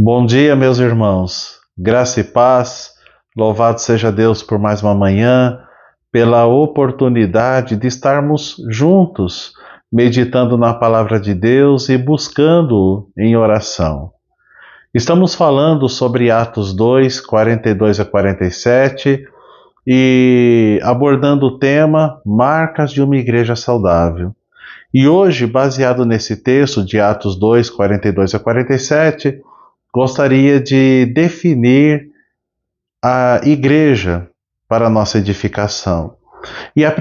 Bom dia, meus irmãos. Graça e paz. Louvado seja Deus por mais uma manhã, pela oportunidade de estarmos juntos, meditando na palavra de Deus e buscando-o em oração. Estamos falando sobre Atos 2, 42 a 47 e abordando o tema Marcas de uma Igreja Saudável. E hoje, baseado nesse texto de Atos 2, 42 a 47, gostaria de definir a igreja para a nossa edificação. E a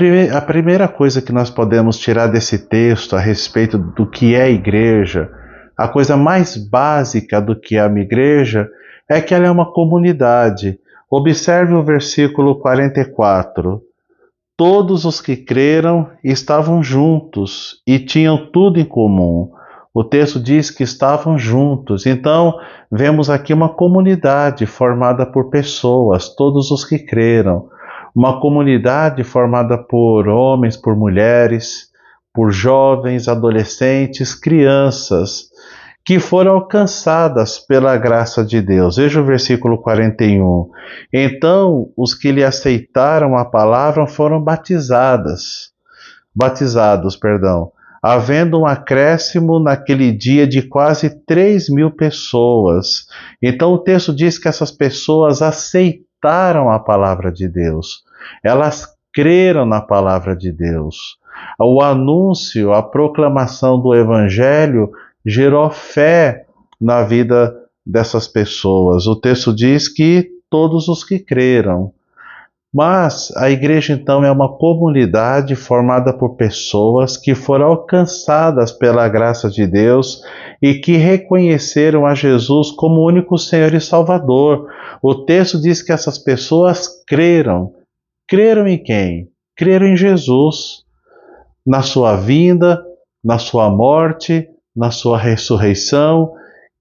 primeira coisa que nós podemos tirar desse texto a respeito do que é igreja, a coisa mais básica do que é uma igreja, é que ela é uma comunidade. Observe o versículo 44. Todos os que creram estavam juntos e tinham tudo em comum. O texto diz que estavam juntos. Então, vemos aqui uma comunidade formada por pessoas, todos os que creram. Uma comunidade formada por homens, por mulheres, por jovens, adolescentes, crianças, que foram alcançadas pela graça de Deus. Veja o versículo 41. Então, os que lhe aceitaram a palavra foram batizados, havendo um acréscimo naquele dia de quase 3.000 pessoas. Então, o texto diz que essas pessoas aceitaram a palavra de Deus. Elas creram na palavra de Deus. O anúncio, a proclamação do evangelho gerou fé na vida dessas pessoas. O texto diz que todos os que creram. Mas a igreja então é uma comunidade formada por pessoas que foram alcançadas pela graça de Deus e que reconheceram a Jesus como único Senhor e Salvador. O texto diz que essas pessoas creram. Creram em quem? Creram em Jesus, na sua vinda, na sua morte, na sua ressurreição,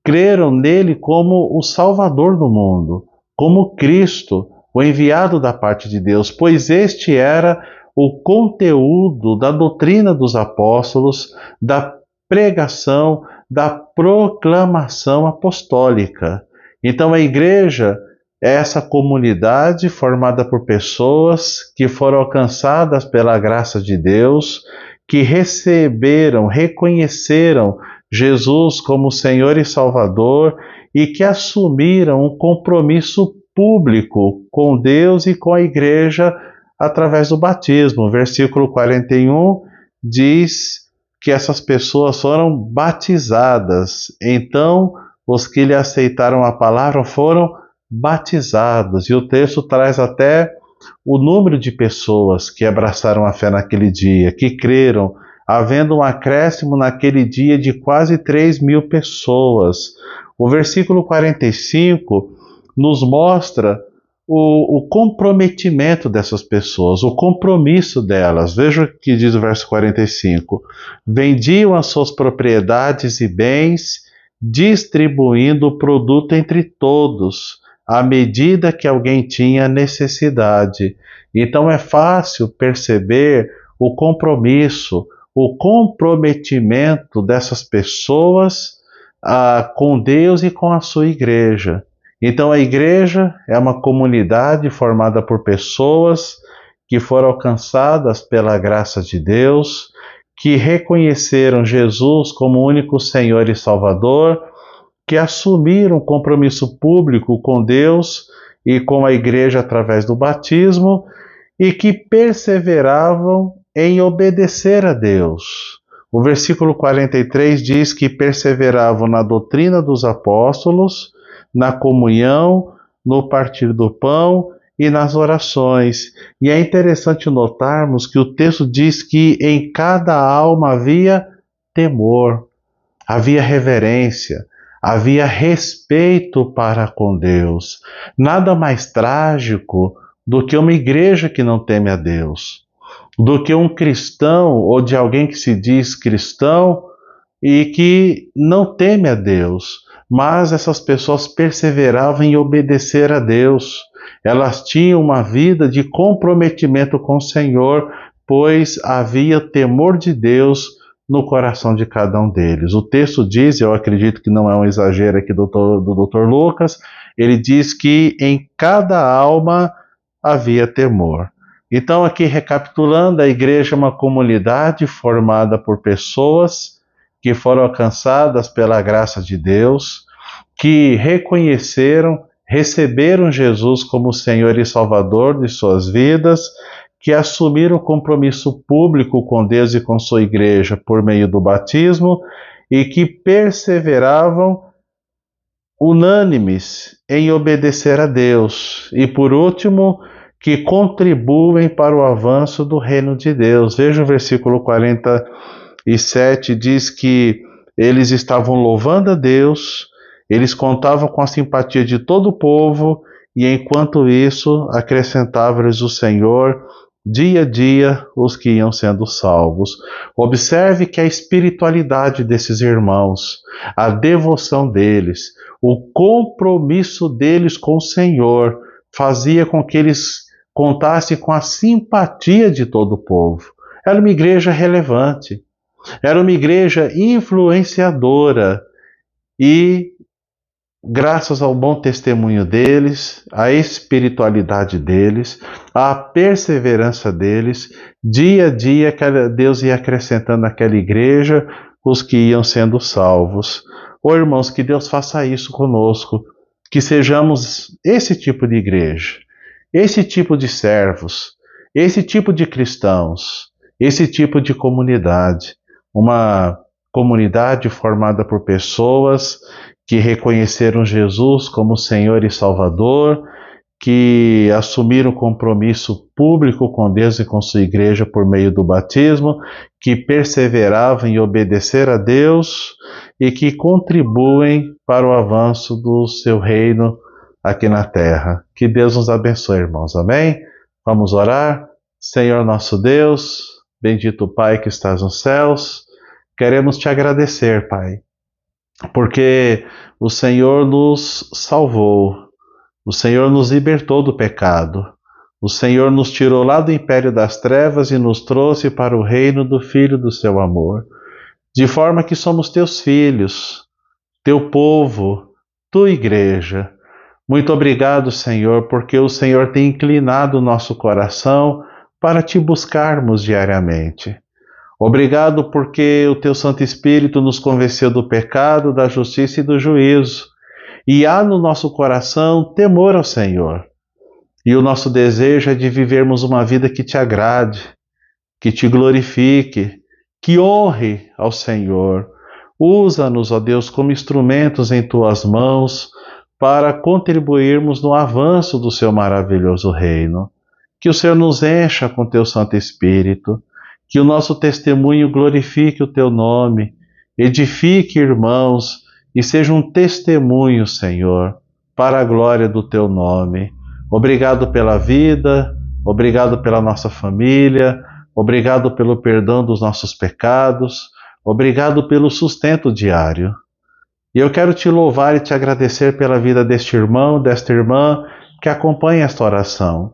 creram nele como o Salvador do mundo, como Cristo, o enviado da parte de Deus, pois este era o conteúdo da doutrina dos apóstolos, da pregação, da proclamação apostólica. Então a igreja é essa comunidade formada por pessoas que foram alcançadas pela graça de Deus, que receberam, reconheceram Jesus como Senhor e Salvador e que assumiram um compromisso público com Deus e com a igreja através do batismo. Versículo 41 diz que essas pessoas foram batizadas. Então, os que lhe aceitaram a palavra foram batizados. E o texto traz até o número de pessoas que abraçaram a fé naquele dia, que creram, havendo um acréscimo naquele dia de quase 3.000 pessoas. O versículo 45 nos mostra o comprometimento dessas pessoas, o compromisso delas. Veja o que diz o verso 45. Vendiam as suas propriedades e bens, distribuindo o produto entre todos, à medida que alguém tinha necessidade. Então é fácil perceber o compromisso, o comprometimento dessas pessoas com Deus e com a sua igreja. Então a igreja é uma comunidade formada por pessoas que foram alcançadas pela graça de Deus, que reconheceram Jesus como único Senhor e Salvador, que assumiram um compromisso público com Deus e com a igreja através do batismo e que perseveravam em obedecer a Deus. O versículo 43 diz que perseveravam na doutrina dos apóstolos, na comunhão, no partir do pão e nas orações. E é interessante notarmos que o texto diz que em cada alma havia temor, havia reverência, havia respeito para com Deus. Nada mais trágico do que uma igreja que não teme a Deus, do que um cristão ou de alguém que se diz cristão e que não teme a Deus. Mas essas pessoas perseveravam em obedecer a Deus. Elas tinham uma vida de comprometimento com o Senhor, pois havia temor de Deus no coração de cada um deles. O texto diz, eu acredito que não é um exagero aqui do Dr. Lucas, ele diz que em cada alma havia temor. Então, aqui recapitulando, a igreja é uma comunidade formada por pessoas que foram alcançadas pela graça de Deus, que reconheceram, receberam Jesus como Senhor e Salvador de suas vidas, que assumiram o compromisso público com Deus e com sua igreja por meio do batismo e que perseveravam unânimes em obedecer a Deus. E por último, que contribuem para o avanço do reino de Deus. Veja o versículo 47, diz que eles estavam louvando a Deus, eles contavam com a simpatia de todo o povo, e enquanto isso, acrescentava-lhes o Senhor, dia a dia, os que iam sendo salvos. Observe que a espiritualidade desses irmãos, a devoção deles, o compromisso deles com o Senhor, fazia com que eles contassem com a simpatia de todo o povo. Era uma igreja relevante, era uma igreja influenciadora e, graças ao bom testemunho deles, à espiritualidade deles, à perseverança deles, dia a dia Deus ia acrescentando àquela igreja os que iam sendo salvos. Irmãos, que Deus faça isso conosco, que sejamos esse tipo de igreja, esse tipo de servos, esse tipo de cristãos, esse tipo de comunidade, uma comunidade formada por pessoas que reconheceram Jesus como Senhor e Salvador, que assumiram compromisso público com Deus e com sua igreja por meio do batismo, que perseveravam em obedecer a Deus e que contribuem para o avanço do seu reino aqui na terra. Que Deus nos abençoe, irmãos. Amém? Vamos orar? Senhor nosso Deus, bendito Pai que estás nos céus, queremos te agradecer, Pai, porque o Senhor nos salvou, o Senhor nos libertou do pecado, o Senhor nos tirou lá do império das trevas e nos trouxe para o reino do Filho do seu amor, de forma que somos teus filhos, teu povo, tua igreja. Muito obrigado, Senhor, porque o Senhor tem inclinado o nosso coração para te buscarmos diariamente. Obrigado porque o teu Santo Espírito nos convenceu do pecado, da justiça e do juízo. E há no nosso coração temor ao Senhor. E o nosso desejo é de vivermos uma vida que te agrade, que te glorifique, que honre ao Senhor. Usa-nos, ó Deus, como instrumentos em tuas mãos para contribuirmos no avanço do seu maravilhoso reino. Que o Senhor nos encha com teu Santo Espírito, que o nosso testemunho glorifique o teu nome, edifique irmãos e seja um testemunho, Senhor, para a glória do teu nome. Obrigado pela vida, obrigado pela nossa família, obrigado pelo perdão dos nossos pecados, obrigado pelo sustento diário. E eu quero te louvar e te agradecer pela vida deste irmão, desta irmã que acompanha esta oração.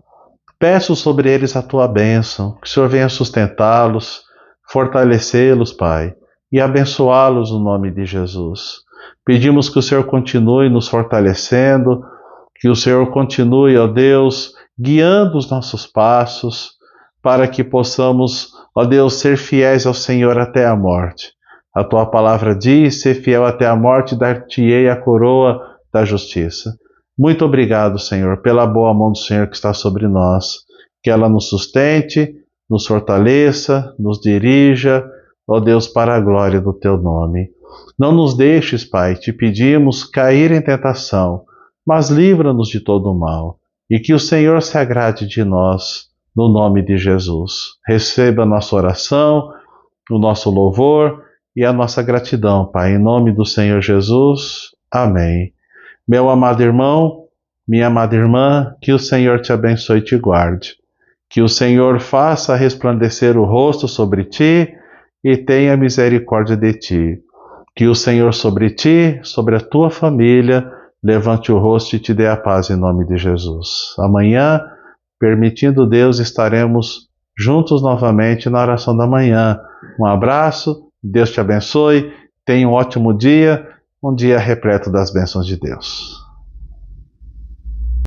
Peço sobre eles a tua bênção, que o Senhor venha sustentá-los, fortalecê-los, Pai, e abençoá-los no nome de Jesus. Pedimos que o Senhor continue nos fortalecendo, que o Senhor continue, ó Deus, guiando os nossos passos, para que possamos, ó Deus, ser fiéis ao Senhor até a morte. A tua palavra diz: ser fiel até a morte, dar-te-ei a coroa da justiça. Muito obrigado, Senhor, pela boa mão do Senhor que está sobre nós. Que ela nos sustente, nos fortaleça, nos dirija, ó Deus, para a glória do teu nome. Não nos deixes, Pai, te pedimos, cair em tentação, mas livra-nos de todo o mal. E que o Senhor se agrade de nós, no nome de Jesus. Receba a nossa oração, o nosso louvor e a nossa gratidão, Pai, em nome do Senhor Jesus. Amém. Meu amado irmão, minha amada irmã, que o Senhor te abençoe e te guarde. Que o Senhor faça resplandecer o rosto sobre ti e tenha misericórdia de ti. Que o Senhor sobre ti, sobre a tua família, levante o rosto e te dê a paz em nome de Jesus. Amanhã, permitindo Deus, estaremos juntos novamente na oração da manhã. Um abraço, Deus te abençoe, tenha um ótimo dia, um dia repleto das bênçãos de Deus.